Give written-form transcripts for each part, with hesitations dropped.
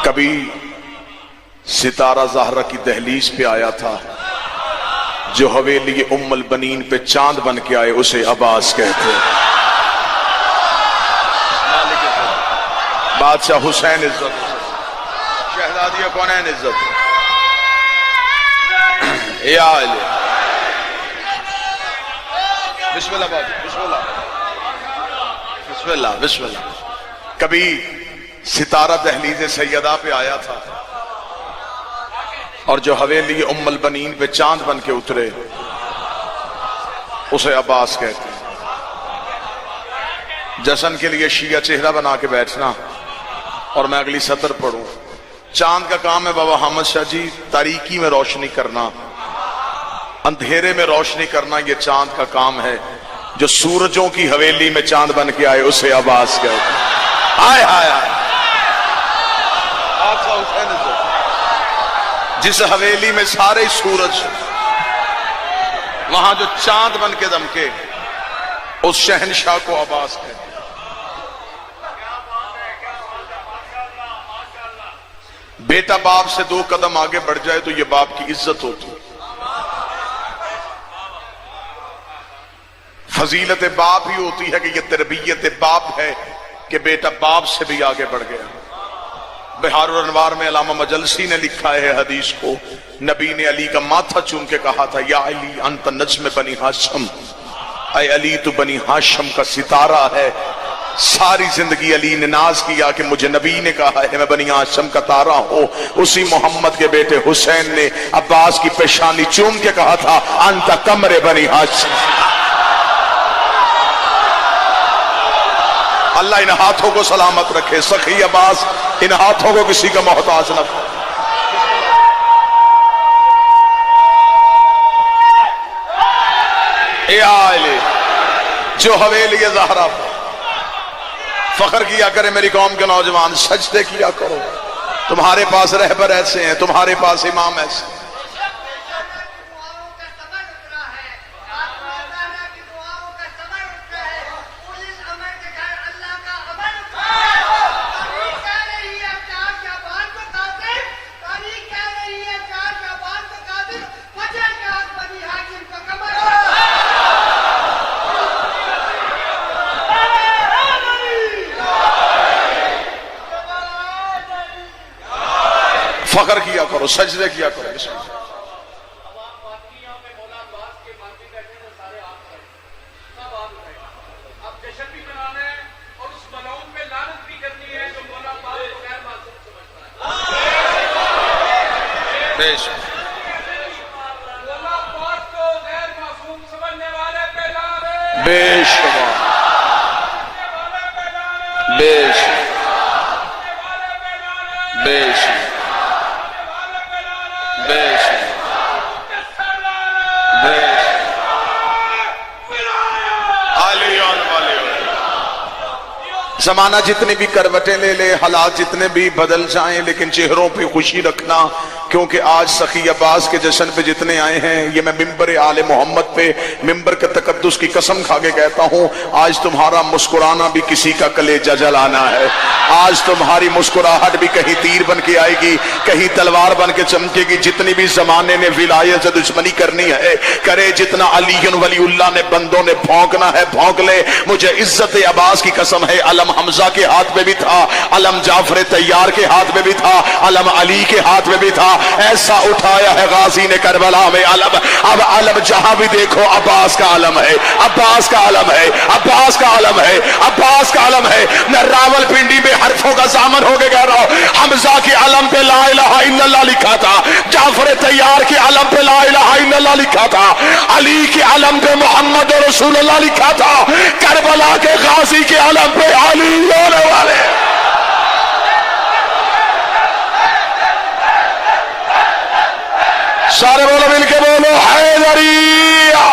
کبھی ستارہ زہرا کی دہلیز پہ آیا تھا، جو حویلی ام البنین پہ چاند بن کے آئے اسے عباس کہتے ہیں۔ بادشاہ حسین عزت، شہزادی کونین عزت، یا علی بسم اللہ بابی، بسم اللہ بسم اللہ بسم اللہ۔ کبھی ستارہ دہلیز سیدہ پہ آیا تھا، اور جو حویلی ام البنین پہ چاند بن کے اترے اسے عباس کہتے ہیں۔ جشن کے لیے شیعہ چہرہ بنا کے بیٹھنا، اور میں اگلی سطر پڑھوں۔ چاند کا کام ہے بابا حامد شاہ جی تاریکی میں روشنی کرنا، اندھیرے میں روشنی کرنا، یہ چاند کا کام ہے۔ جو سورجوں کی حویلی میں چاند بن کے آئے اسے عباس کہتے ہیں۔ آئے آئے آئے جس حویلی میں سارے سورج، وہاں جو چاند بن کے دمکے، اس شہنشاہ کو عباس کہتے ہیں۔ بیٹا باپ سے 2 قدم آگے بڑھ جائے تو یہ باپ کی عزت ہوتی۔ فضیلت باپ ہی ہوتی ہے کہ یہ تربیت باپ ہے کہ بیٹا باپ سے بھی آگے بڑھ گیا۔ بہار الانوار میں علامہ مجلسی نے لکھا ہے حدیث کو، نبی نے علی کا ماتھا چوم کے کہا تھا، یا علی انت نجم بنی ہاشم، اے علی تو بنی ہاشم کا ستارہ ہے۔ ساری زندگی علی نے ناز کیا کہ مجھے نبی نے کہا ہے میں بنی ہاشم کا تارہ ہوں۔ اسی محمد کے بیٹے حسین نے عباس کی پیشانی چوم کے کہا تھا، انت قمر بنی ہاشم۔ اللہ ان ہاتھوں کو سلامت رکھے، سخی عباس ان ہاتھوں کو کسی کا محتاج نہ کرے۔ اے آئلے جو حویلی زہرا فخر کیا کرے میری قوم کے نوجوان، سجدے کیا کرو، تمہارے پاس رہبر ایسے ہیں، تمہارے پاس امام ایسے ہیں۔ فخر کیا کرو، سجدے کیا کرو۔ بسم اللہ۔ بے شک بے شمار بے شک بے شک زمانہ جتنی بھی کروٹیں لے لے، حالات جتنے بھی بدل جائیں، لیکن چہروں پہ خوشی رکھنا، کیونکہ آج سخی عباس کے جشن پہ جتنے آئے ہیں، یہ میں ممبر آل محمد پہ ممبر کے تقدس کی قسم کھا کے کہتا ہوں، آج تمہارا مسکرانا بھی کسی کا کلیجہ جلانا ہے۔ آج تمہاری مسکراہٹ بھی کہیں تیر بن کے آئے گی، کہیں تلوار بن کے چمکے گی۔ جتنی بھی زمانے نے ولایت سے دشمنی کرنی ہے کرے، جتنا علی ولی اللہ نے بندوں نے بھونکنا ہے بھونک لے۔ مجھے عزت عباس کی قسم ہے، علم حمزہ کے ہاتھ میں بھی تھا، علم جعفر طیار کے ہاتھ میں بھی تھا، علم علی کے ہاتھ میں بھی تھا۔ ایسا اٹھایا ہے غازی نے کربلا میں علم، اب علم جہاں بھی دیکھو عباس کا علم ہے، عباس کا علم ہے، عباس کا علم ہے، عباس کا علم ہے۔ میں راول پنڈی میں حرفوں کا ضامن ہو کے کہہ رہا ہوں، حمزہ کے علم پہ لا الہ الا اللہ لکھا تھا، جعفر طیار کے علم پہ لا الہ الا اللہ لکھا تھا، علی کے علم پہ محمد رسول اللہ لکھا تھا، کربلا کے غازی کے علم پہ علی ہونے والے۔ سارے بولو مل کے بولو حیدریہ،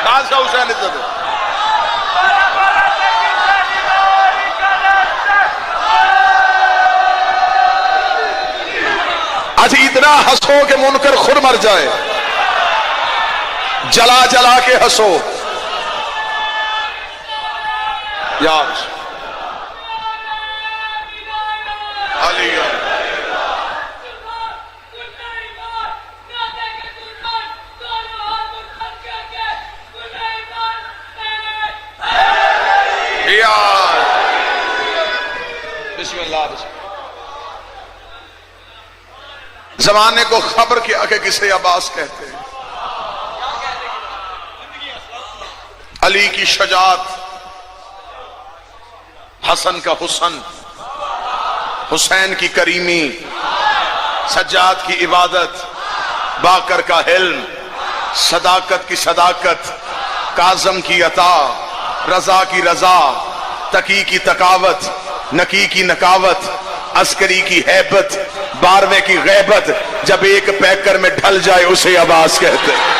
بادشاہ حسین عزت ہے۔ آج اتنا ہنسو کہ منکر خود مر جائے، جلا جلا کے ہنسو یار۔ بسم اللہ زمانے کو خبر کیا کہ کسے عباس کہتے ہیں. علی کی شجاعت، حسن کا حسن، حسین کی کریمی، سجاد کی عبادت، باقر کا حلم، صداقت کی صداقت، کاظم کی عطا، رضا کی رضا، تقی کی تقاوت، نکی کی نکاوت، عسکری کی ہیبت، باروے کی غیبت، جب ایک پیکر میں ڈھل جائے اسے عباس کہتے ہیں.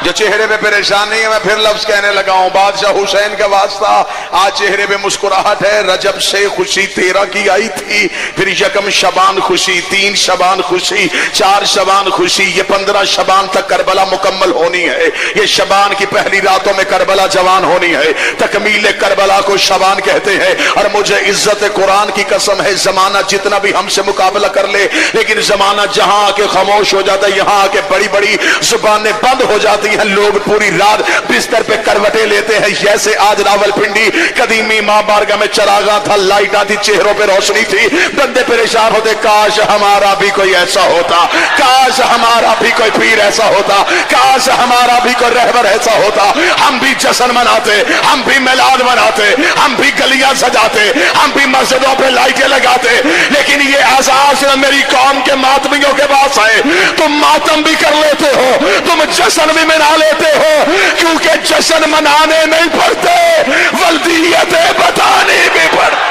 جو چہرے پہ پریشانی ہے میں پھر لفظ کہنے لگا ہوں، بادشاہ حسین کا واسطہ، آج چہرے پہ مسکراہٹ ہے. رجب سے خوشی 13 کی آئی تھی، پھر یکم شبان خوشی، 3 شبان خوشی، 4 شبان خوشی، یہ 15 شبان تک کربلا مکمل ہونی ہے. یہ شبان کی پہلی راتوں میں کربلا جوان ہونی ہے. تکمیل کربلا کو شبان کہتے ہیں. اور مجھے عزت قرآن کی قسم ہے، زمانہ جتنا بھی ہم سے مقابلہ کر لے، لیکن زمانہ جہاں آ کے خاموش ہو جاتا ہے، یہاں آ کے بڑی بڑی زبانیں بند ہو جاتی ہیں. لوگ پوری رات بستر پہ کروٹیں لیتے ہیں. جیسے آج راولپنڈی قدیمی ماں بارگاہ میں چراغاں تھا، لائٹ آتی، چہروں پہ روشنی تھی، بندے پریشان ہوتے، کاش ہمارا بھی کوئی ایسا ہوتا، کاش ہمارا بھی کوئی پیر ایسا ہوتا، کاش ہمارا بھی کوئی رہبر ایسا ہوتا. ہم بھی جشن مناتے، ہم بھی میلاد مناتے، ہم بھی گلیاں سجاتے، ہم بھی مسجدوں پہ لائٹیں لگاتے. لیکن یہ احساس میری قوم کے ماتمیوں کے پاس ہے، تم ماتم بھی کر لیتے ہو، تم جشن بھی منا لیتے ہو، کیونکہ جشن منانے نہیں پڑتے، ولدیتیں بتانے بھی پڑتے.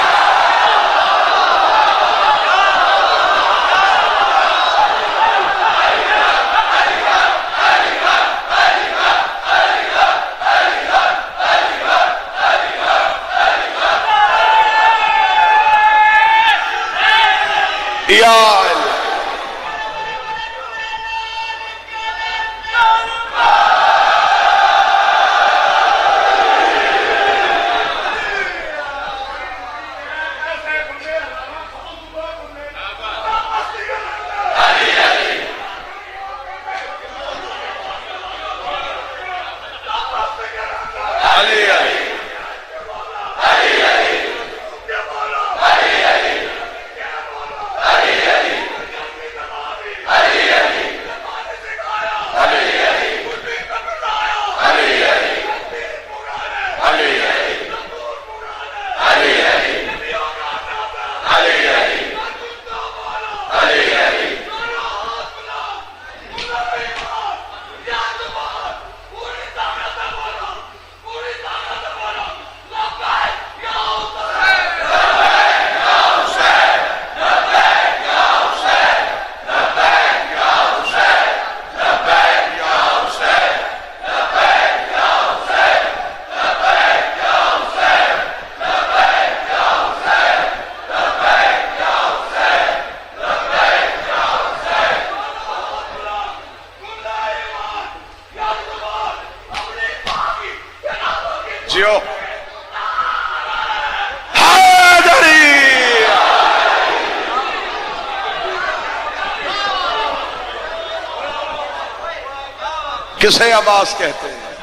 کسے عباس کہتے ہیں؟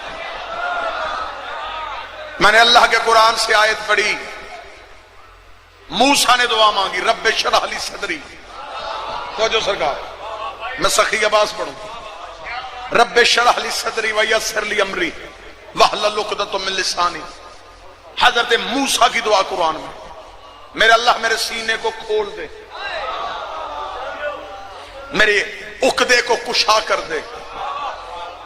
میں نے اللہ کے قرآن سے آیت پڑھی، موسیٰ نے دعا مانگی، رب اشرح لی صدری. توجہ سرکار، میں سخی عباس پڑھوں، رب اشرح لی صدری ویسر لی امری واحلل عقدۃ من لسانی. حضرت موسیٰ کی دعا قرآن میں، میرے اللہ میرے سینے کو کھول دے، میرے عقدے کو کشا کر دے،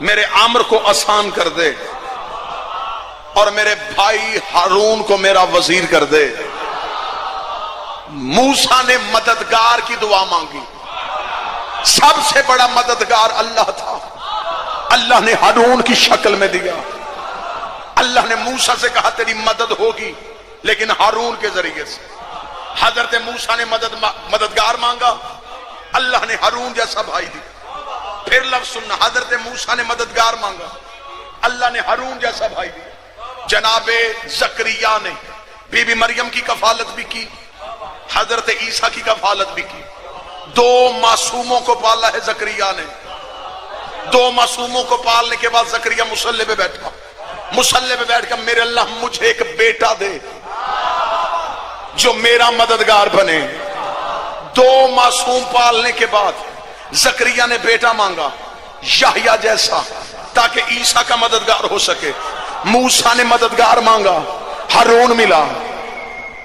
میرے امر کو آسان کر دے، اور میرے بھائی ہارون کو میرا وزیر کر دے. موسیٰ نے مددگار کی دعا مانگی، سب سے بڑا مددگار اللہ تھا، اللہ نے ہارون کی شکل میں دیا. اللہ نے موسیٰ سے کہا تیری مدد ہوگی لیکن ہارون کے ذریعے سے. حضرت موسیٰ نے مددگار مانگا، اللہ نے ہارون جیسا بھائی دیا. پھر لفظ سننا، حضرت موسیٰ نے مددگار مانگا، اللہ نے ہارون جیسا بھائی دیا. جناب زکریا نے بی بی مریم کی کفالت بھی کی، حضرت عیسیٰ کی کفالت بھی کی. 2 معصوموں کو پالا ہے زکریا نے. 2 معصوموں کو پالنے کے بعد زکریا مصلی پہ بیٹھا، مصلی پہ بیٹھ کر میرے اللہ مجھے ایک بیٹا دے جو میرا مددگار بنے. 2 معصوم پالنے کے بعد زکریا نے بیٹا مانگا یحییٰ جیسا تاکہ عیسیٰ کا مددگار ہو سکے. موسیٰ نے مددگار مانگا ہارون ملا.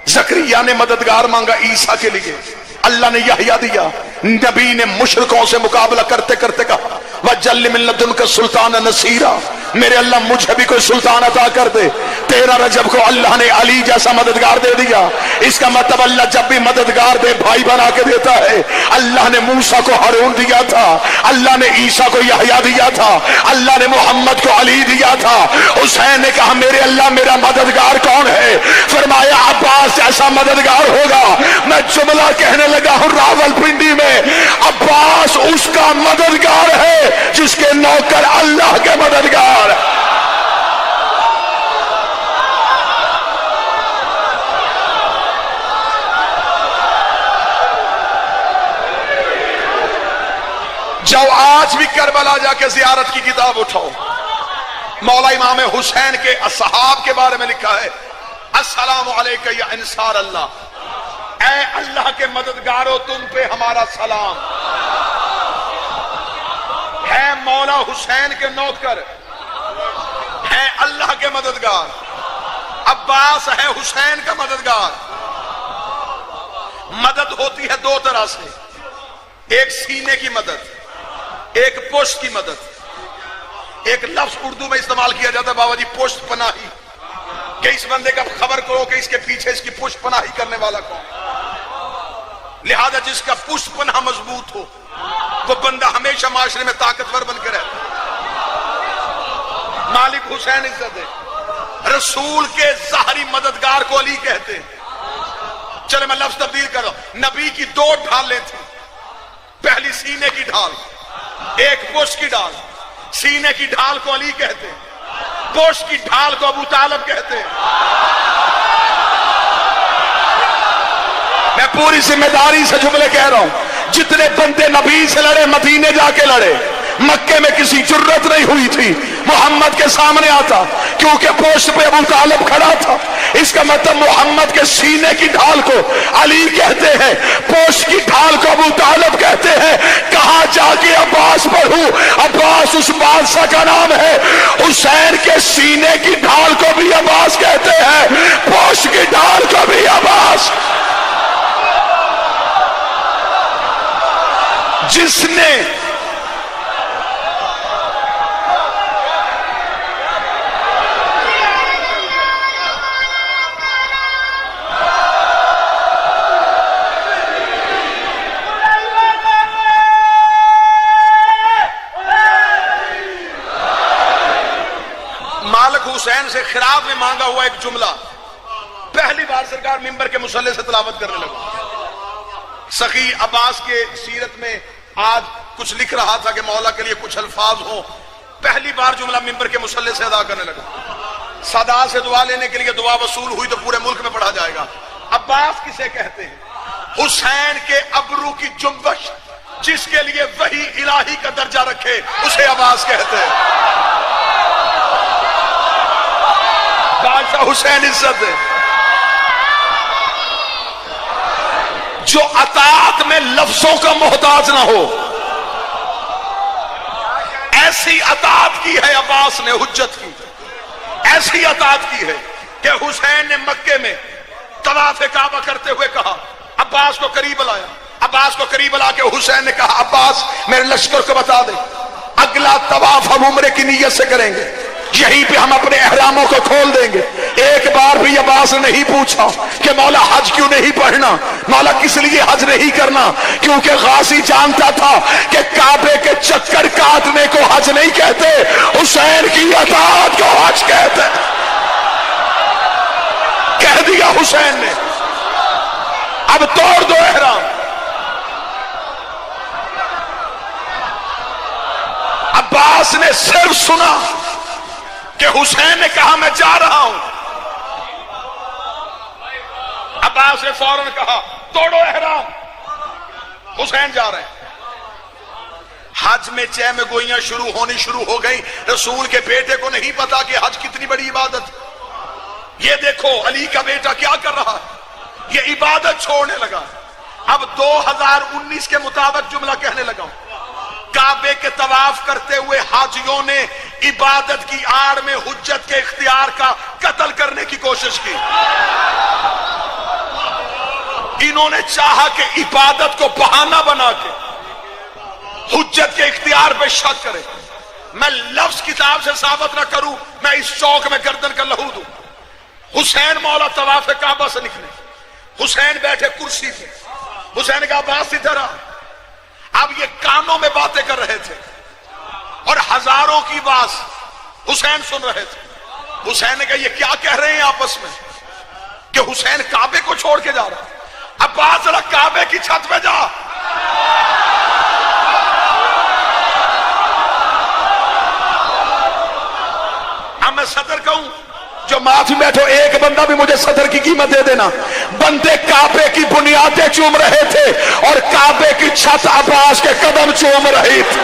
زکریا نے مددگار مانگا عیسیٰ کے لیے, اللہ نے یحییٰ دیا. نبی نے مشرکوں سے مقابلہ کرتے کرتے کہا وَجَلِّ مِن لَّدُنْكَ سُلْطَانًا نَصِيرًا, میرے اللہ مجھے بھی کوئی سلطان عطا کر دے. 13 رجب کو اللہ نے علی جیسا مددگار دے دیا. اس کا مطلب اللہ جب بھی مددگار دے بھائی بنا کے دیتا ہے. اللہ نے موسیٰ کو ہارون دیا تھا, اللہ نے عیسیٰ کو یحییٰ دیا تھا, اللہ نے محمد کو علی دیا تھا. حسین نے کہا میرے اللہ میرا مددگار کون ہے؟ فرمایا عباس جیسا مددگار ہوگا. میں جملہ کہنے لگا ہوں راولپنڈی میں, عباس اس کا مددگار ہے جس کے نوکر اللہ کے مددگار. جاؤ آج بھی کربلا جا کے زیارت کی کتاب اٹھاؤ. مولا امام حسین کے اصحاب کے بارے میں لکھا ہے السلام علیکہ یا انصار اللہ, اے اللہ کے مددگارو تم پہ ہمارا سلام. ہے مولا حسین کے نوکر, ہے اللہ کے مددگار. عباس ہے حسین کا مددگار. مدد ہوتی ہے 2 طرح سے, ایک سینے کی مدد, ایک پشت کی مدد. ایک لفظ اردو میں استعمال کیا جاتا ہے بابا جی پشت پناہی, کہ اس بندے کا خبر کرو کہ اس کے پیچھے اس کی پشت پناہی کرنے والا کون. لہذا جس کا پشت پناہ مضبوط ہو وہ بندہ ہمیشہ معاشرے میں طاقتور بن کے رہتا. مالک حسین عزت ہے. رسول کے ظاہری مددگار کو علی کہتے ہیں. چلے میں لفظ تبدیل کر رہا ہوں. نبی کی 2 ڈھالیں تھیں, پہلی سینے کی ڈھال, ایک پشت کی ڈھال. سینے کی ڈھال کو علی کہتے ہیں, پشت کی ڈھال کو ابو طالب کہتے ہیں. میں پوری ذمہ داری سے جملے کہہ رہا ہوں. جتنے بندے نبی سے لڑے مدینے جا کے لڑے, مکے میں کسی جرت نہیں ہوئی تھی محمد کے سامنے آتا, کیونکہ پوشت پہ ابو طالب کھڑا تھا. اس کا مطلب محمد کے سینے کی ڈھال کو علی کہتے ہیں, پوشت کی ڈھال کو ابو طالب کہتے ہیں. کہاں جا کے عباس پڑھوں؟ عباس اس بادشاہ کا نام ہے. حسین کے سینے کی ڈھال کو بھی عباس کہتے ہیں, پوشت کی ڈھال کو بھی عباس. جس نے مالک حسین سے خراف میں مانگا ہوا ایک جملہ پہلی بار سرکار منبر کے مصلی سے تلاوت کرنے لگا. سخی عباس کے سیرت میں آج کچھ لکھ رہا تھا کہ مولا کے لیے کچھ الفاظ ہوں. پہلی بار جملہ منبر کے مصلی سے ادا کرنے لگا. صدا سے دعا لینے کے لیے دعا وصول ہوئی تو پورے ملک میں پڑھا جائے گا. عباس کسے کہتے ہیں؟ حسین کے ابرو کی جنبش جس کے لیے وحی الہی کا درجہ رکھے اسے عباس کہتے ہیں. بادشاہ حسین عزت ہے. جو اطاعت میں لفظوں کا محتاج نہ ہو, ایسی اطاعت کی ہے عباس نے, حجت کی ایسی اطاعت کی ہے کہ حسین نے مکے میں طواف کعبہ کرتے ہوئے کہا عباس کو قریب لایا. عباس کو قریب لا کے حسین نے کہا عباس میرے لشکر کو بتا دے اگلا طواف ہم عمرے کی نیت سے کریں گے, یہیں پہ ہم اپنے احراموں کو کھول دیں گے. ایک بار بھی عباس نے نہیں پوچھا کہ مولا حج کیوں نہیں پڑھنا, مولا کس لیے حج نہیں کرنا, کیونکہ غازی جانتا تھا کہ کعبے کے چکر کاٹنے کو حج نہیں کہتے, حسین کی اطاعت کو حج کہتے. کہہ دیا حسین نے اب توڑ دو احرام. عباس نے صرف سنا کہ حسین نے کہا میں جا رہا ہوں. عباس نے فوراً کہا توڑو احرام, حسین جا رہے ہیں. حج میں چہ میں گوئیاں شروع ہو گئی. رسول کے بیٹے کو نہیں پتا کہ حج کتنی بڑی عبادت. یہ دیکھو علی کا بیٹا کیا کر رہا ہے, یہ عبادت چھوڑنے لگا. اب 2019 کے مطابق جملہ کہنے لگا ہوں, کعبے کے طواف کرتے ہوئے حاجیوں نے عبادت کی آڑ میں حجت کے اختیار کا قتل کرنے کی کوشش کی. انہوں نے چاہا کہ عبادت کو بہانہ بنا کے حجت کے اختیار پہ شک کرے. میں لفظ کتاب سے ثابت نہ کروں, میں اس چوک میں گردن کا لہو دوں. حسین مولا طواف کعبہ سے نکلے, حسین بیٹھے کرسی پہ, حسین کا عباس ادھر آ. اب یہ کانوں میں باتیں کر رہے تھے اور ہزاروں کی باز حسین سن رہے تھے. حسین نے کہا یہ کیا کہہ رہے ہیں آپس میں کہ حسین کعبے کو چھوڑ کے جا رہا ہے. عباس ذرا کعبے کی چھت پہ جا. اب میں صدر کہوں, جو معافی بیٹھو, ایک بندہ بھی مجھے صدر کی قیمت دے دینا. بندے کعبے کی بنیادیں چوم رہے تھے اور کعبے کی چھت عباس کے قدم چوم رہی تھی.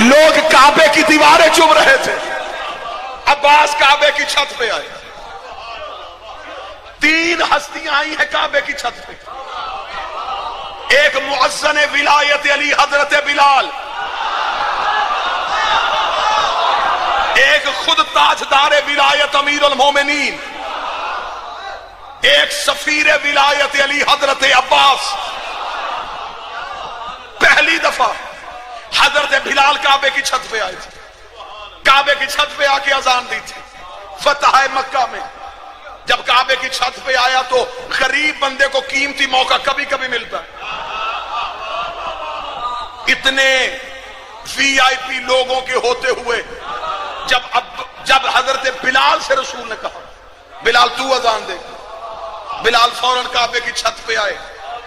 لوگ کعبے کی دیواریں چوم رہے تھے, عباس کعبے کی چھت پہ آئے. 3 ہستیاں آئی ہیں کعبے کی چھت پہ. ایک مؤذن ولایت علی حضرت بلال, ایک خود تاجدار ولایت امیر المومنین, ایک سفیر ولایت علی حضرت عباس. پہلی دفعہ حضرت بلال کعبے کی چھت پہ آئے تھے, کعبے کی چھت پہ آ کے اذان دی تھی فتح مکہ میں. جب کعبے کی چھت پہ آیا تو غریب بندے کو قیمتی موقع کبھی کبھی ملتا ہے. اتنے وی آئی پی لوگوں کے ہوتے ہوئے جب حضرت بلال سے رسول نے کہا بلال تو اذان دے, بلال فوراً کعبے کی چھت پہ آئے.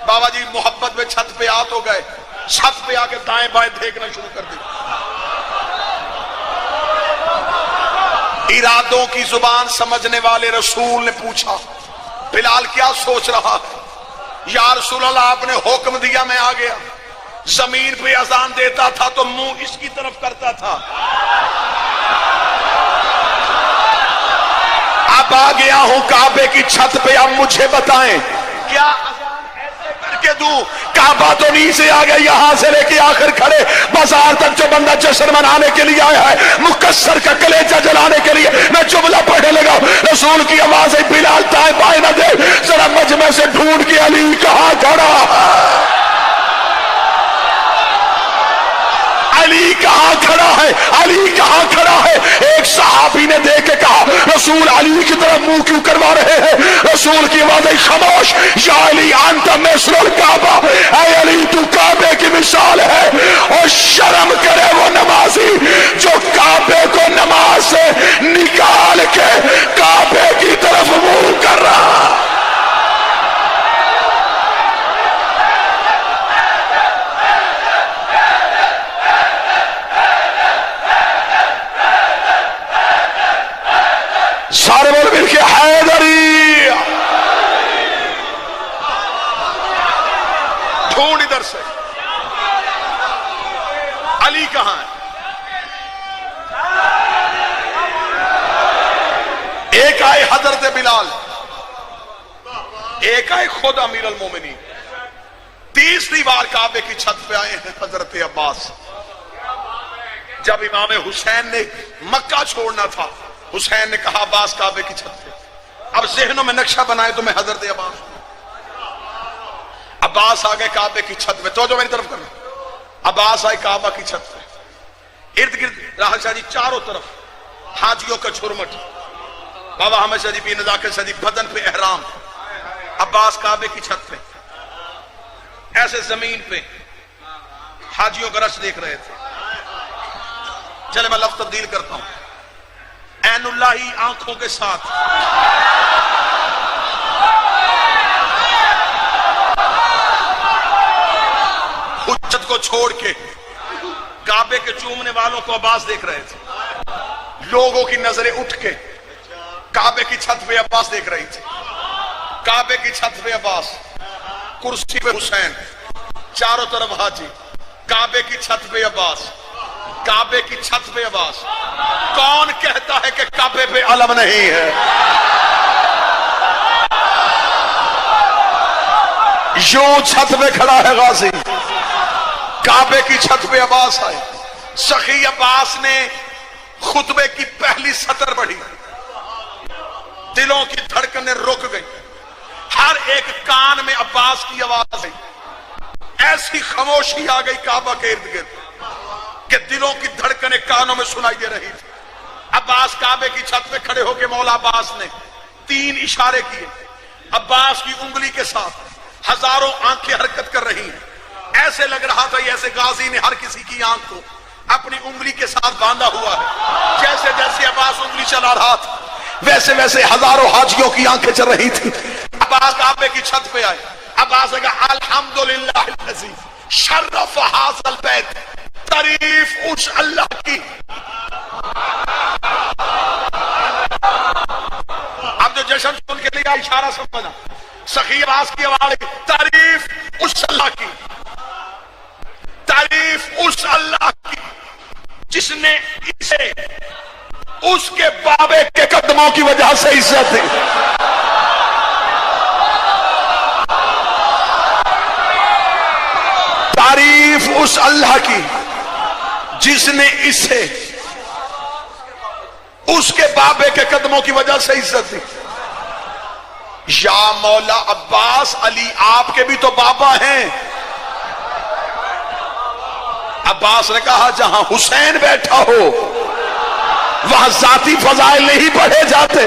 بابا جی محبت میں چھت پہ آ تو گئے, چھت پہ آ کے دائیں بائیں دیکھنا شروع کر دی. ارادوں کی زبان سمجھنے والے رسول نے پوچھا بلال کیا سوچ رہا ہے؟ یا رسول اللہ آپ نے حکم دیا میں آ گیا. زمین پہ اذان دیتا تھا تو منہ اس کی طرف کرتا تھا, اب آ گیا ہوں کعبے کی چھت پہ, اب مجھے بتائیں کیا اذان ایسے کر کے دوں؟ کعبہ تو نیچے آ گیا, یہاں سے لے کے آخر کھڑے بازار تک جو بندہ جشن منانے کے لیے آیا ہے, مکسر کا کلیجہ جلانے کے لیے, میں جملہ پڑھنے لگا. رسول کی آواز ہے بلال دائیں بائیں نہ دے, ذرا مجمع سے ڈھونڈ کے علی کہاں کھڑا, علی کہاں کھڑا ہے, علی کہاں کھڑا ہے. ایک صحابی نے دیکھ کے کہا رسول علی کی طرف منہ کیوں کروا رہے ہیں؟ رسول کی آواز ہے خاموش, یا علی انت مثل الکعبہ, اے علی تو کعبے کی مثال ہے. اور شرم کرے وہ نمازی جو کعبے کو نماز سے نکال کے کعبے کی طرف منہ کر رہا. سارے بول مل کے حیدری. ڈھونڈ ادھر سے, علی کہاں ہے؟ ایک آئے حضرت بلال, ایک آئے خود امیر المومنین, تیسری بار کعبے کی چھت پہ آئے ہیں حضرت عباس. جب امام حسین نے مکہ چھوڑنا تھا, حسین نے کہا عباس کعبے کی چھت پہ. اب ذہنوں میں نقشہ بنائے تو میں حضرت عباس ہوں. عباس آ گئے کعبے کی چھت پہ, تو جو میری طرف کرنا. عباس آئے کعبہ کی چھت پہ, ارد گرد راحل شاہ جی چاروں طرف حاجیوں کا جھرمٹ, بابا حمد شاہ جی بھی نزاکت شاہ جی بدن پہ احرام. عباس کعبے کی چھت پہ ایسے زمین پہ حاجیوں کا رش دیکھ رہے تھے. چلے میں لفظ تبدیل کرتا ہوں. عین اللہ آنکھوں کے ساتھ حجت کو چھوڑ کے کعبے کے چومنے والوں کو عباس دیکھ رہے تھے. لوگوں کی نظریں اٹھ کے کعبے کی چھت پہ عباس دیکھ رہی تھی. کعبے کی چھت پہ عباس, کرسی پہ حسین, چاروں طرف حاجی، کعبے کی چھت پہ عباس، کعبے کی چھت پہ عباس۔ کون کہتا ہے کہ کعبے پہ علم نہیں ہے؟ یوں چھت پہ کھڑا ہے غازی، کعبے کی چھت پہ عباس آئے۔ سخی عباس نے خطبے کی پہلی سطر پڑھی، دلوں کی دھڑکنیں رک گئی، ہر ایک کان میں عباس کی آواز آئی، ایسی خاموشی آ گئی کعبہ کے ارد گرد کہ دلوں کی دھڑکنیں کانوں میں سنائی دے رہی تھی۔ عباس کعبے کی چھت پہ کھڑے ہو کے مولا عباس نے 3 اشارے کیے۔ عباس کی انگلی کے ساتھ ہزاروں آنکھیں حرکت کر رہی ہیں، ایسے لگ رہا تھا جیسے غازی نے ہر کسی کی آنکھ کو اپنی انگلی کے ساتھ باندھا ہوا ہے۔ جیسے جیسے عباس انگلی چلا رہا تھا ویسے ویسے ہزاروں حاجیوں کی آنکھیں چل رہی تھی۔ عباس کعبے کی چھت پہ آئے، عباس نے کہا الحمدللہ الذی شرف ھذا البیت، تعریف اس اللہ کی۔ اب جو جشن سن کے لیا اشارہ سمجھنا، سخی عباس کی آواز، تعریف اس اللہ کی، تعریف اس اللہ کی جس نے اسے اس کے بابے کے قدموں کی وجہ سے عزت دی۔ تعریف اس اللہ کی جس نے اسے اس کے بابے کے قدموں کی وجہ سے عزت دی۔ یا مولا عباس، علی آپ کے بھی تو بابا ہیں۔ عباس نے کہا جہاں حسین بیٹھا ہو وہاں ذاتی فضائل نہیں پڑھے جاتے۔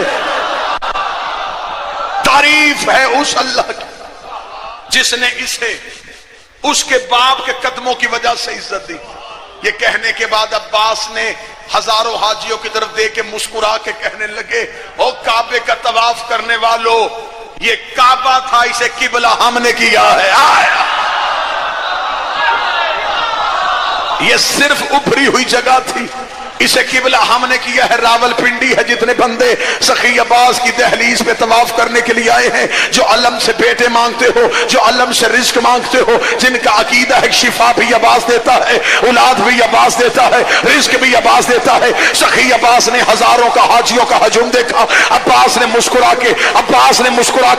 تعریف ہے اس اللہ کی جس نے اسے اس کے باپ کے قدموں کی وجہ سے عزت دی۔ یہ کہنے کے بعد عباس نے ہزاروں حاجیوں کی طرف دیکھ کے مسکرا کے کہنے لگے، او کعبے کا طواف کرنے والوں، یہ کعبہ تھا، اسے قبلہ ہم نے کیا ہے۔ یہ صرف ابھری ہوئی جگہ تھی، اسے قبلہ ہم نے کیا ہے۔ راول پنڈی ہے، جتنے بندے سخی عباس کی دہلیز پہ طواف کرنے کے لیے آئے ہیں، جو علم سے بیٹے مانگتے ہو، جو علم سے رزق مانگتے ہو، جن کا عقیدہ ہے شفا بھی عباس دیتا ہے، اولاد بھی عباس دیتا ہے، رزق بھی عباس دیتا ہے۔ سخی عباس نے ہزاروں کا حاجیوں کا ہجوم دیکھا، عباس نے مسکرا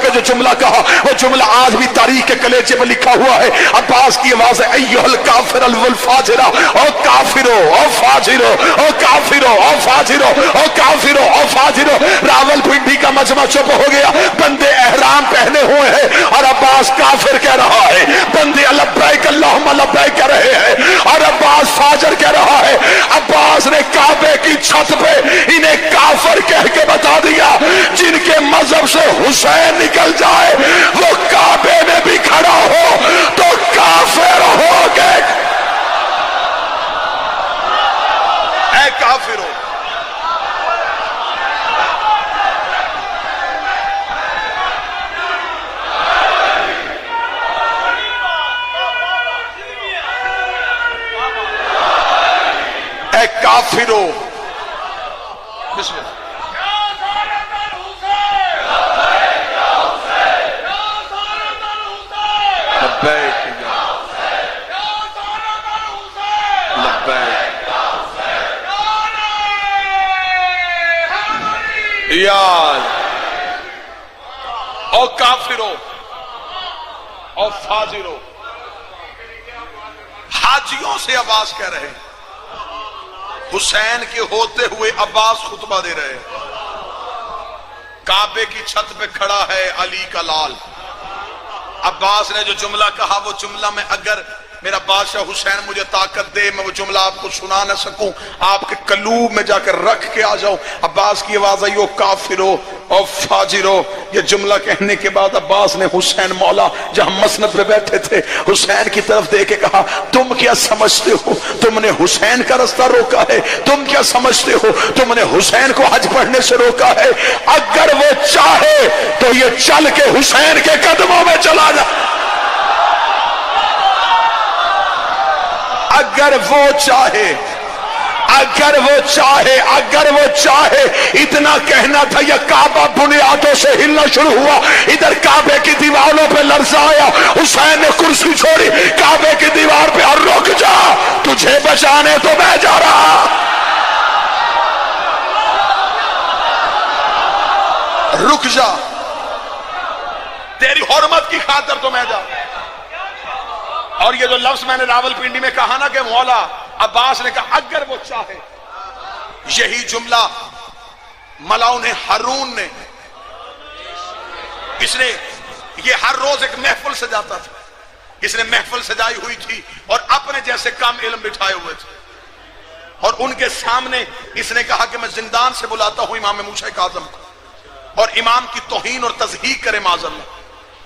کے جو جملہ کہا، وہ جملہ آج بھی تاریخ کے کلیجے میں لکھا ہوا ہے۔ عباس کی آواز ہے، ایھا الکافر والفاجرہ، او کافرو او فاجرو، او کافرو او فاجرو، او کافرو او فاجرو۔ راول پنڈی کا مجمع چپ ہو گیا، بندے احرام پہنے ہوئے ہیں اور عباس کافر کہہ رہا ہے، بندے لبیک اللہم لبیک کہہ رہے ہیں اور عباس فاجر کہہ رہا ہے۔ عباس نے کعبے کی چھت پہ انہیں کافر کہہ کے بتا دیا، جن کے مذہب سے حسین نکل جائے وہ کعبے میں بھی کھڑا ہو تو کافر ہو گئے۔ اے کافرو، اے کافرو، بسم اللہ، او کافرو او فاجرو۔ حاجیوں سے عباس کہہ رہے، حسین کے ہوتے ہوئے عباس خطبہ دے رہے، کعبے کی چھت پہ کھڑا ہے علی کا لال۔ عباس نے جو جملہ کہا وہ جملہ میں اگر میرا بادشاہ حسین مجھے طاقت دے میں وہ جملہ آپ کو سنا نہ سکوں، آپ کے قلوب میں جا کر رکھ کے آ جاؤں۔ عباس کی آواز آئی، او کافرو او فاجرو۔ یہ جملہ کہنے کے بعد عباس نے حسین مولا جہاں مسند پہ بیٹھے تھے حسین کی طرف دیکھ کے کہا، تم کیا سمجھتے ہو تم نے حسین کا رستہ روکا ہے؟ تم کیا سمجھتے ہو تم نے حسین کو حج پڑھنے سے روکا ہے؟ اگر وہ چاہے تو یہ چل کے حسین کے قدموں میں چلا جائے، اگر وہ چاہے، اگر وہ چاہے اتنا کہنا تھا، یہ کعبہ بنیادوں سے ہلنا شروع ہوا، ادھر کعبے کی دیواروں پہ لرزہ آیا، حسین نے کرسی چھوڑی، کعبے کی دیوار پہ، اور رک جا، تجھے بچانے تو میں جا رہا، رک جا، تیری حرمت کی خاطر تو میں جا رہا۔ اور یہ جو لفظ میں نے راول پنڈی میں کہا نا کہ مولا عباس نے کہا اگر وہ چاہے، یہی جملہ ملاؤں نے، ہارون نے، اس نے یہ ہر روز ایک محفل سجاتا تھا، اس نے محفل سجائی ہوئی تھی اور اپنے جیسے کم علم بٹھائے ہوئے تھے، اور ان کے سامنے اس نے کہا کہ میں زندان سے بلاتا ہوں امام موسیٰ کاظم کو، اور امام کی توہین اور تضحیق کرے معاذ اللہ۔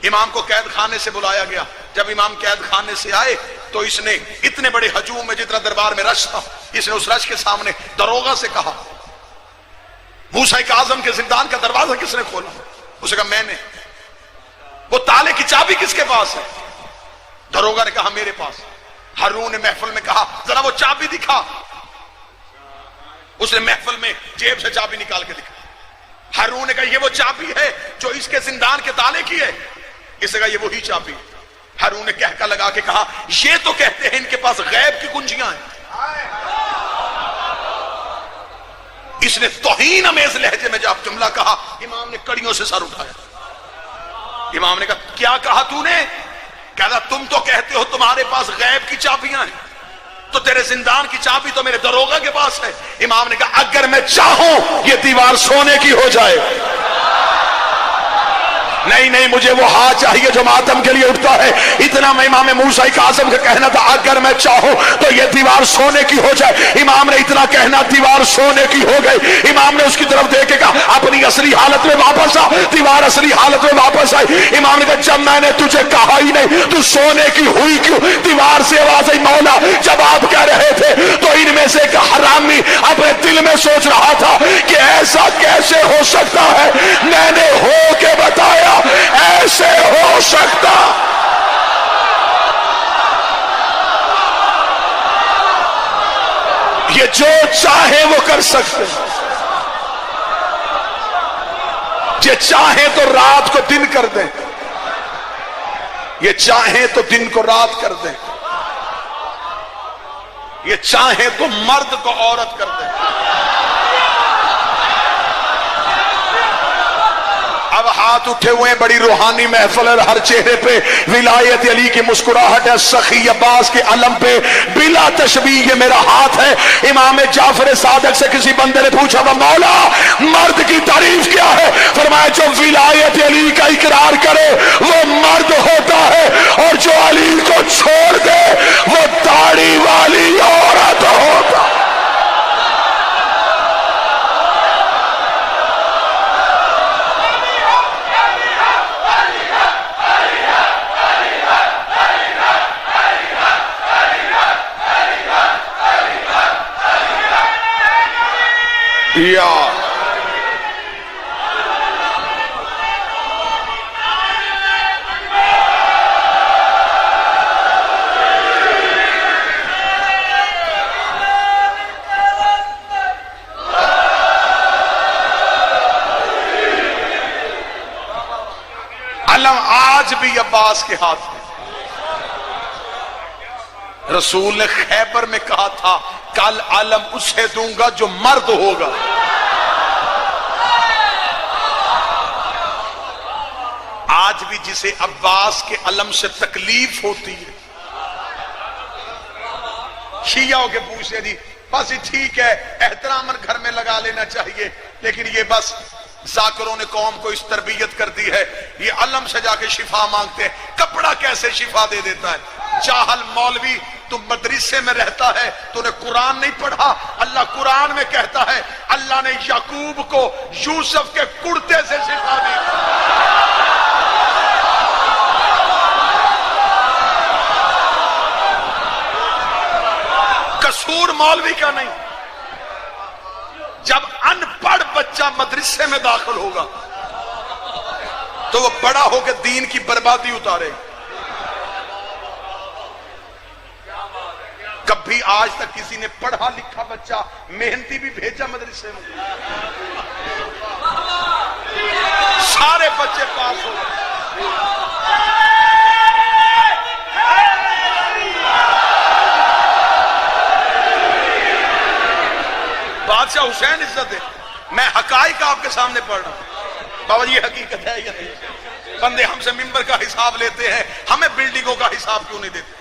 امام کو قید خانے سے بلایا گیا، جب امام قید خانے سے آئے تو اس نے اتنے بڑے ہجوم میں، جتنا دربار میں رش تھا، اس نے اس رش کے سامنے دروغہ سے کہا موسیٰ کاظم کے زندان کا دروازہ کس نے کھولا؟ اس نے کہا میں نے۔ وہ تالے کی چابی کس کے پاس ہے؟ دروغہ نے کہا میرے پاس۔ ہارون نے محفل میں کہا ذرا وہ چابی دکھا، اس نے محفل میں جیب سے چابی نکال کے دکھا۔ ہارون نے کہا یہ وہ چابی ہے جو اس کے زندان کے تالے کی ہے؟ اس نے کہا یہ وہی چابی ہے۔ ہارون نے کہکا لگا کے کہا یہ تو کہتے ہیں ان کے پاس غیب کی کنجیاں ہیں۔ اس نے توہین امیز لہجے میں جب جملہ کہا، امام نے کڑیوں سے سر اٹھایا۔ امام نے کہا کیا کہا تو نے؟ کہا تم تو کہتے ہو تمہارے پاس غیب کی چابیاں ہیں، تو تیرے زندان کی چابی تو میرے دروغہ کے پاس ہے۔ امام نے کہا اگر میں چاہوں یہ دیوار سونے کی ہو جائے، نہیں مجھے وہ ہاں چاہیے جو ماتم کے لیے اٹھتا ہے۔ اتنا میں امام موسیٰ کاظم کا کہنا تھا اگر میں چاہوں تو یہ دیوار سونے کی ہو جائے۔ امام نے اتنا کہنا دیوار سونے کی ہو گئی۔ امام نے اس کی طرف دیکھ کے کہا اپنی اصلی حالت میں واپس آ۔ دیوار اصلی حالت میں واپس آئی۔ امام نے کہا جب میں نے تجھے کہا ہی نہیں تو سونے کی ہوئی کیوں؟ دیوار سے آواز آئی مولا جب آپ کہہ رہے تھے تو ان میں سے ایک حرامی اپنے دل میں سوچ رہا تھا کہ ایسا کیسے ہو سکتا ہے، میں نے ہو کے بتایا ایسے ہو سکتا۔ یہ جو چاہے وہ کر سکتے، یہ چاہے تو رات کو دن کر دیں، یہ چاہے تو دن کو رات کر دیں، یہ چاہے تو مرد کو عورت کر دیں۔ اب ہاتھ اٹھے ہوئے ہیں، بڑی روحانی محفل ہے، ہر چہرے پہ ولایت علی کی مسکراہٹ ہے، سخی عباس کے علم پہ بلا تشبیہ یہ میرا ہاتھ ہے۔ امام جعفر صادق سے کسی بندے نے پوچھا وہ مولا مرد کی تعریف کیا ہے؟ فرمایا جو ولایت علی کا اقرار کرے وہ مرد ہوتا ہے، اور جو علی کو چھوڑ دے وہ داڑھی والی عورت ہوتا ہے۔ علم آج بھی عباس کے ہاتھ میں۔ رسول نے خیبر میں کہا تھا کل علم اسے دوں گا جو مرد ہوگا۔ آج بھی جسے عباس کے علم سے تکلیف ہوتی ہے، شیعوں کے پوچھتے جی بس یہ ٹھیک ہے احتراماً گھر میں لگا لینا چاہیے، لیکن یہ بس ذاکروں نے قوم کو اس تربیت کر دی ہے، یہ علم سے جا کے شفا مانگتے ہیں۔ کپڑا کیسے شفا دے دیتا ہے؟ جاہل مولوی، تو مدرسے میں رہتا ہے، تو نے قرآن نہیں پڑھا؟ اللہ قرآن میں کہتا ہے اللہ نے یعقوب کو یوسف کے کرتے سے شفا دی۔ قصور مولوی کا نہیں۔ جب ان پڑھ بچہ مدرسے میں داخل ہوگا تو وہ بڑا ہو کے دین کی بربادی اتارے۔ کبھی آج تک کسی نے پڑھا لکھا بچہ محنتی بھی بھیجا مدرسے میں؟ سارے بچے پاس ہو گئے۔ بادشاہ حسین عزت ہے، میں حقائق آپ کے سامنے پڑھ رہا ہوں۔ بابا جی یہ حقیقت ہے یا نہیں؟ بندے ہم سے ممبر کا حساب لیتے ہیں، ہمیں بلڈنگوں کا حساب کیوں نہیں دیتے؟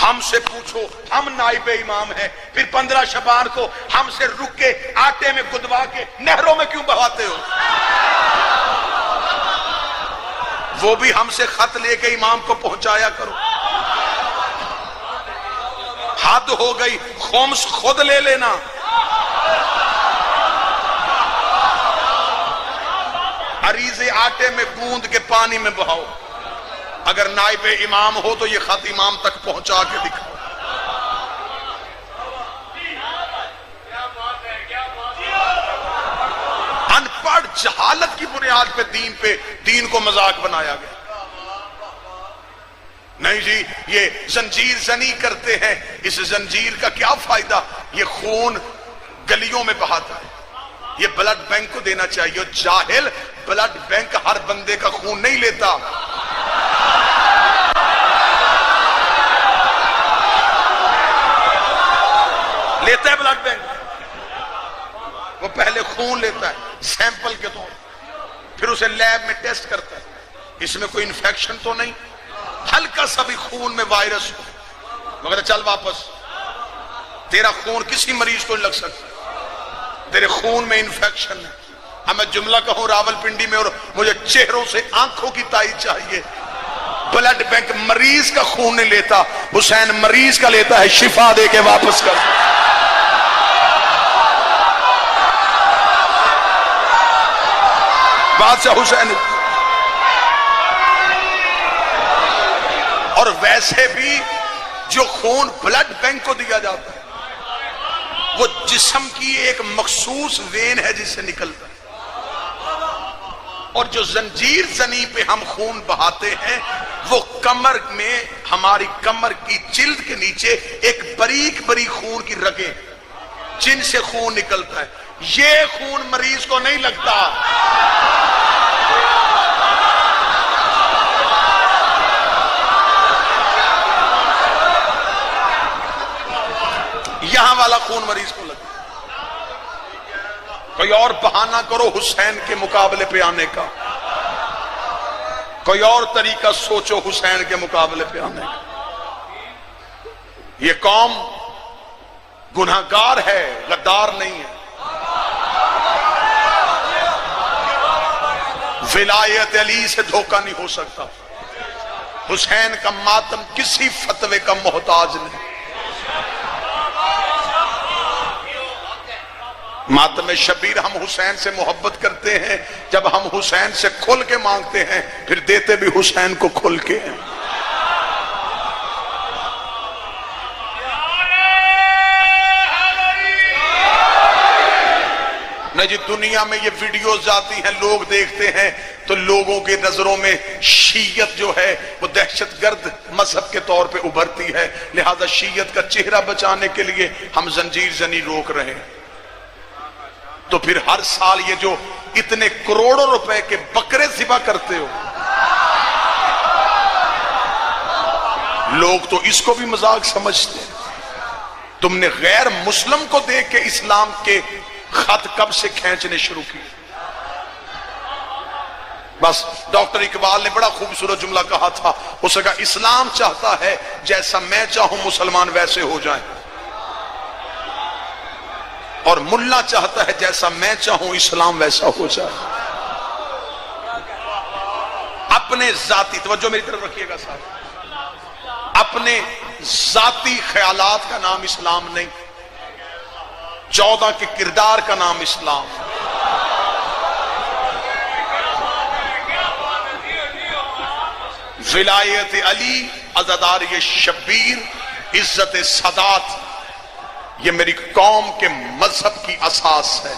ہم سے پوچھو، ہم نائب امام ہیں، پھر 15 شبان کو ہم سے رک کے آٹے میں گدوا کے نہروں میں کیوں بہاتے ہو؟ وہ بھی ہم سے خط لے کے امام کو پہنچایا کرو۔ حد ہو گئی، خمس خود لے لینا۔ عریضے آٹے میں گوند کے پانی میں بہاؤ۔ اگر نائب امام ہو تو یہ خط امام تک پہنچا کے دکھاؤ۔ ان پڑھ جہالت کی بنیاد پہ دین کو مذاق بنایا گیا۔ نہیں جی یہ زنجیر زنی کرتے ہیں، اس زنجیر کا کیا فائدہ؟ یہ خون گلیوں میں بہاتا ہے، یہ بلڈ بینک کو دینا چاہیے۔ اور جاہل، بلڈ بینک ہر بندے کا خون نہیں لیتا۔ لیتا ہے بلڈ بینک، وہ پہلے خون لیتا ہے سیمپل کے طور، پھر اسے لیب میں ٹیسٹ کرتا ہے، اس میں کوئی انفیکشن تو نہیں، ہلکا سا بھی خون میں وائرس ہو مگر چل واپس۔ تیرا خون کسی مریض کو نہیں لگ سکتا، تیرے خون میں انفیکشن ہے۔ اب میں جملہ کہوں راول پنڈی میں اور مجھے چہروں سے آنکھوں کی تائید چاہیے، بلڈ بینک مریض کا خون نہیں لیتا، حسین مریض کا لیتا ہے، شفا دے کے واپس کر۔ بادشاہ حسین۔ اور ویسے بھی جو خون بلڈ بینک کو دیا جاتا ہے وہ جسم کی ایک مخصوص وین ہے جس سے نکلتا ہے، اور جو زنجیر زنی پہ ہم خون بہاتے ہیں وہ کمر میں، ہماری کمر کی جلد کے نیچے ایک باریک باریک خون کی رگیں جن سے خون نکلتا ہے، یہ خون مریض کو نہیں لگتا۔ یہاں والا خون مریض کو لگتا۔ کوئی اور بہانہ کرو حسین کے مقابلے پہ آنے کا، کوئی اور طریقہ سوچو حسین کے مقابلے پہ آنے کا۔ یہ قوم گناہگار ہے، غدار نہیں ہے۔ ولایت علی سے دھوکہ نہیں ہو سکتا۔ حسین کا ماتم کسی فتوے کا محتاج نہیں۔ ماتم شبیر ہم حسین سے محبت کرتے ہیں، جب ہم حسین سے کھل کے مانگتے ہیں پھر دیتے بھی حسین کو کھل کے ہیں۔ نہ جی دنیا میں یہ ویڈیوز آتی ہیں، لوگ دیکھتے ہیں تو لوگوں کے نظروں میں شیعت جو ہے وہ دہشت گرد مذہب کے طور پہ ابھرتی ہے، لہذا شیعت کا چہرہ بچانے کے لیے ہم زنجیر زنی روک رہے ہیں۔ تو پھر ہر سال یہ جو اتنے کروڑوں روپے کے بکرے ذبح کرتے ہو، لوگ تو اس کو بھی مذاق سمجھتے ہیں۔ تم نے غیر مسلم کو دیکھ کے اسلام کے خط کب سے کھینچنے شروع کیے؟ بس ڈاکٹر اقبال نے بڑا خوبصورت جملہ کہا تھا، اس نے کہا اسلام چاہتا ہے جیسا میں چاہوں مسلمان ویسے ہو جائیں، اور ملا چاہتا ہے جیسا میں چاہوں اسلام ویسا ہو جائے۔ اپنے ذاتی، توجہ میری طرف رکھیے گا صاحب، اپنے ذاتی خیالات کا نام اسلام نہیں، 14 کے کردار کا نام اسلام۔ ولایت علی، عزاداری شبیر، عزت سادات، یہ میری قوم کے مذہب کی اساس ہے،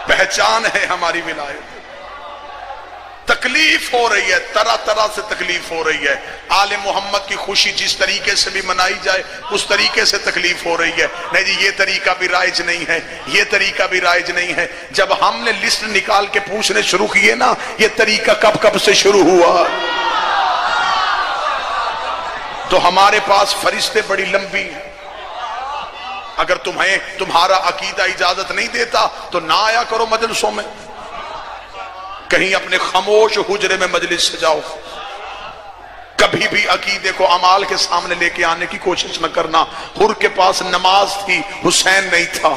پہچان ہے ہماری ولایت۔ تکلیف ہو رہی ہے، طرح طرح سے تکلیف ہو رہی ہے۔ آل محمد کی خوشی جس طریقے سے بھی منائی جائے اس طریقے سے تکلیف ہو رہی ہے۔ نہیں جی یہ طریقہ بھی رائج نہیں ہے، یہ طریقہ بھی رائج نہیں ہے۔ جب ہم نے لسٹ نکال کے پوچھنے شروع کیے نا یہ طریقہ کب کب سے شروع ہوا، تو ہمارے پاس فرشتے بڑی لمبی ہیں۔ اگر تمہارا عقیدہ اجازت نہیں دیتا تو نہ آیا کرو مجلسوں میں، کہیں اپنے خاموش حجرے میں مجلس سجاؤ۔ کبھی بھی عقیدے کو اعمال کے سامنے لے کے آنے کی کوشش نہ کرنا۔ حر کے پاس نماز تھی، حسین نہیں تھا۔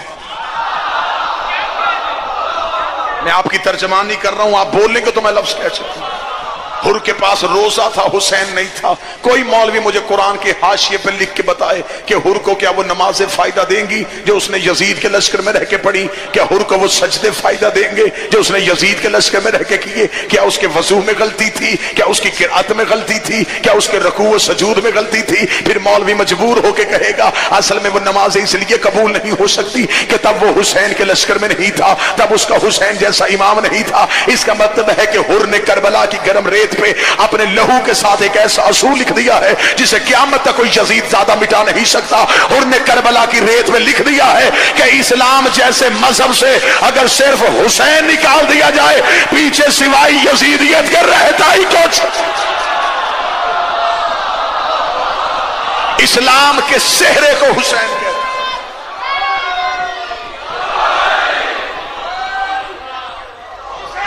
میں آپ کی ترجمانی کر رہا ہوں، آپ بولیں گے تو میں لفظ کہہ سکتا ہوں۔ حر کے پاس روزہ تھا، حسین نہیں تھا۔ کوئی مولوی مجھے قرآن کے حاشیے پہ لکھ کے بتائے کہ حر کو کیا وہ نمازیں فائدہ دیں گی جو اس نے یزید کے لشکر میں رہ کے پڑھی؟ کیا حر کو وہ سجدے فائدہ دیں گے جو اس نے یزید کے لشکر میں رہ کے کیے؟ کیا اس کے وضو میں غلطی تھی؟ کیا اس کی قرأت میں غلطی تھی؟ کیا اس کے رکوع و سجود میں غلطی تھی؟ پھر مولوی مجبور ہو کے کہے گا اصل میں وہ نمازیں اس لیے قبول نہیں ہو سکتی کہ تب وہ حسین کے لشکر میں نہیں تھا، تب اس کا حسین جیسا امام نہیں تھا۔ اس کا مطلب ہے کہ حر نے کربلا کی گرم ریت پہ اپنے لہو کے ساتھ ایک ایسا اصول لکھ دیا ہے جسے قیامت تک کوئی یزید زیادہ مٹا نہیں سکتا۔ حر نے کربلا کی ریت میں لکھ دیا ہے کہ اسلام جیسے مذہب سے اگر صرف حسین نکال دیا جائے پیچھے سوائے یزیدیت کے رہتا ہی کچھ۔ اسلام کے سہرے کو حسین کہتے ہیں۔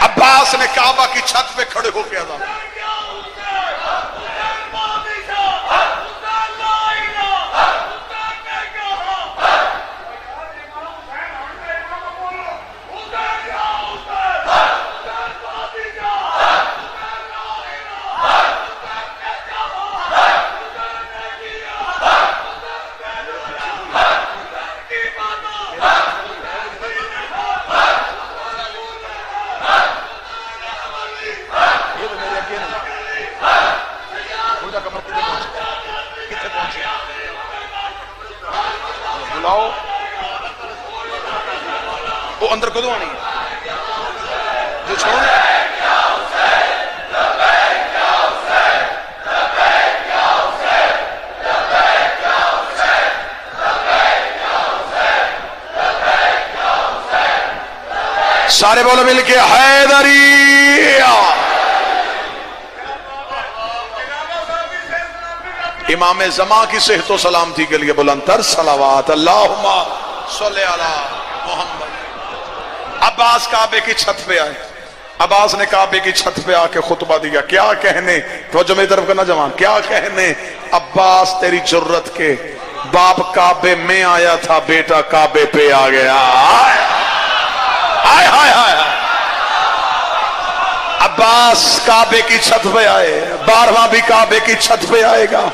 عباس نے کعبہ کی چھت پہ کھڑے ہو کے اذان وہ اندر کدو آنی ہے جو چھوڑ سارے بولو مل کے حیدری۔ امام زمان کی صحت و سلامتی کے لیے بلندتر صلوات اللہم صلی علی محمد۔ عباس کعبے کی چھت پہ آئے، عباس نے کعبے کی چھت پہ آ کے خطبہ دیا۔ کیا کہنے، توجہ میری طرف کرنا جوان، کیا کہنے عباس تیری جرت کے، باپ کعبے میں آیا تھا، بیٹا کعبے پہ آ گیا۔ آئے ہائے ہائے عباس کعبے کی چھت پہ آئے، 12واں بھی کعبے کی چھت پہ آئے گا۔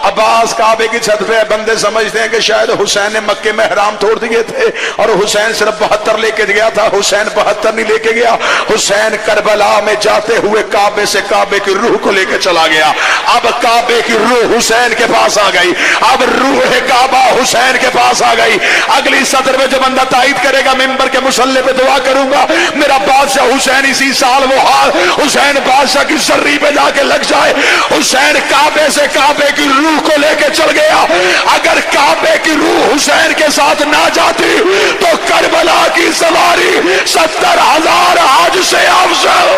عباس کعبے کی چھت پہ، بندے سمجھتے ہیں کہ شاید حسین نے مکے میں حرام توڑ دیے تھے اور حسین صرف 72 لے کے گیا تھا۔ حسین 72 نہیں لے کے گیا، حسین کربلا میں جاتے ہوئے کعبے سے کعبے کی روح کو لے کے چلا گیا۔ اب کعبے کی روح حسین کے پاس آ گئی، اب روح کعبہ حسین کے پاس آ گئی۔ اگلی سطر میں جو بندہ تائید کرے گا ممبر کے مصلی پہ دعا کروں گا میرا بادشاہ حسین اسی سال وہ حال حسین بادشاہ کی زری پہ جا کے لگ جائے۔ حسین کعبے سے کعبے کی روح کو لے کے چل گیا۔ اگر کعبے کی روح حسین کے ساتھ نہ جاتی تو کربلا کی سواری 70,000 حج سے افضل۔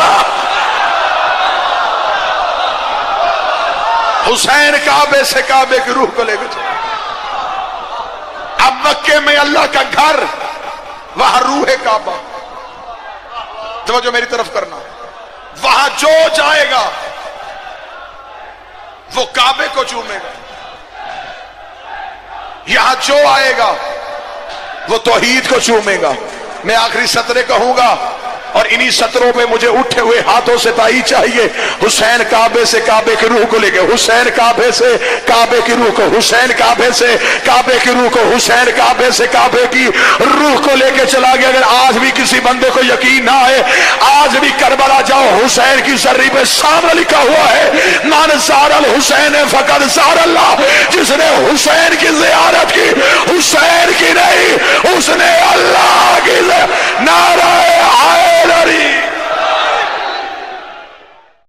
حسین کعبے سے کعبے کی روح کو لے کے چل۔ اب مکے میں اللہ کا گھر، وہاں روح کعبہ، توجہ میری طرف کرنا، وہاں جو جائے گا وہ کعبے کو چومے گا، یہاں جو آئے گا وہ توحید کو چومے گا۔ میں آخری سطرے کہوں گا اور انہی سطروں پہ مجھے اٹھے ہوئے ہاتھوں سے تائید چاہیے۔ حسین کعبے سے کعبے کی روح کو لے گئے، حسین کعبے سے کعبے کی روح کو، حسین کعبے سے کعبے کی روح کو، حسین کعبے سے کعبے کی روح کو لے کے چلا گیا۔ اگر آج بھی کسی بندے کو یقین نہ آئے، آج بھی کربلا جاؤ، حسین کی زری پہ سامنے لکھا ہوا ہے من زار الحسین فقد زار اللہ۔ جس نے حسین کی زیارت کی، حسین کی نہیں، اس نے اللہ کی نعرہ حیدری۔